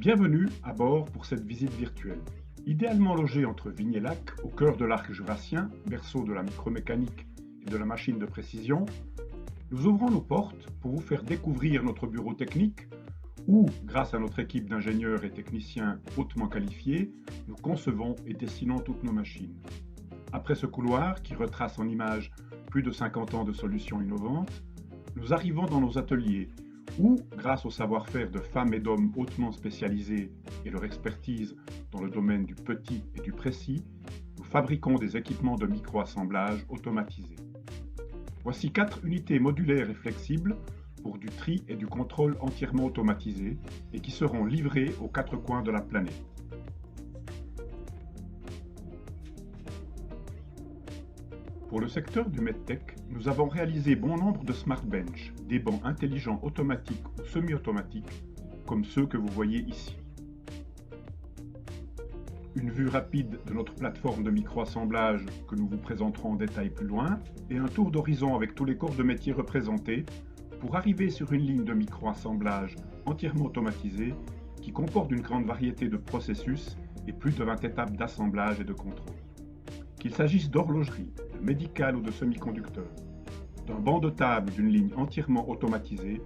Bienvenue à bord pour cette visite virtuelle. Idéalement logé entre Vignes-et-Lac, au cœur de l'arc jurassien, berceau de la micromécanique et de la machine de précision, nous ouvrons nos portes pour vous faire découvrir notre bureau technique où, grâce à notre équipe d'ingénieurs et techniciens hautement qualifiés, nous concevons et dessinons toutes nos machines. Après ce couloir qui retrace en images plus de 50 ans de solutions innovantes, nous arrivons dans nos ateliers où, grâce au savoir-faire de femmes et d'hommes hautement spécialisés et leur expertise dans le domaine du petit et du précis, nous fabriquons des équipements de micro-assemblage automatisés. Voici 4 unités modulaires et flexibles pour du tri et du contrôle entièrement automatisés et qui seront livrées aux 4 coins de la planète. Pour le secteur du MedTech, nous avons réalisé bon nombre de Smart Bench, des bancs intelligents automatiques ou semi-automatiques, comme ceux que vous voyez ici. Une vue rapide de notre plateforme de micro-assemblage que nous vous présenterons en détail plus loin, et un tour d'horizon avec tous les corps de métier représentés, pour arriver sur une ligne de micro-assemblage entièrement automatisée qui comporte une grande variété de processus et plus de 20 étapes d'assemblage et de contrôle. Qu'il s'agisse d'horlogerie, de médical ou de semi-conducteurs, d'un banc de table d'une ligne entièrement automatisée,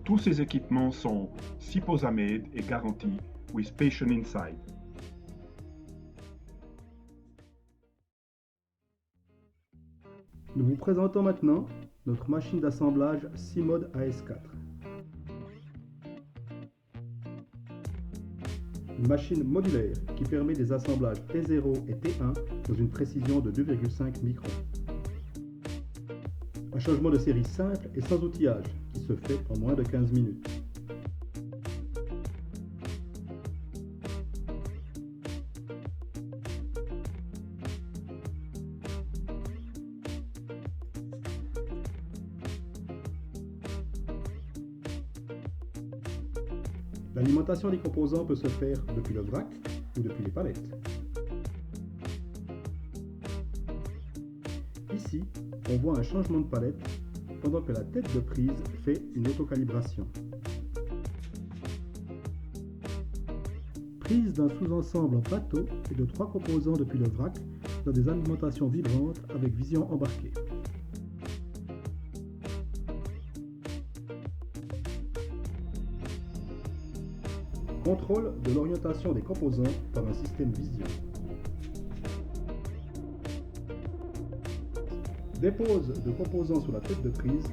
tous ces équipements sont CIPOSA made et garantis with patient inside. Nous vous présentons maintenant notre machine d'assemblage CIMOD AS4. Une machine modulaire qui permet des assemblages T0 et T1 dans une précision de 2,5 microns. Un changement de série simple et sans outillage qui se fait en moins de 15 minutes. L'alimentation des composants peut se faire depuis le vrac ou depuis les palettes. Ici, on voit un changement de palette pendant que la tête de prise fait une autocalibration. Prise d'un sous-ensemble en plateau et de 3 composants depuis le vrac dans des alimentations vibrantes avec vision embarquée. Contrôle de l'orientation des composants par un système vision. Dépose de composants sur la tête de prise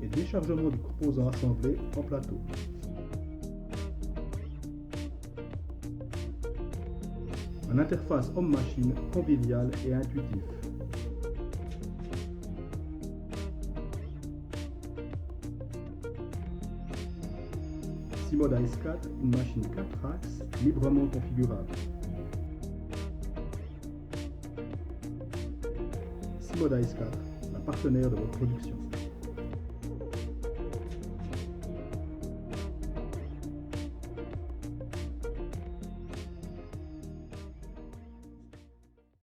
et déchargement du composant assemblé en plateau. Une interface homme-machine conviviale et intuitive. CIMOD AS4, une machine 4 axes librement configurable. CIMOD AS4, la partenaire de votre production.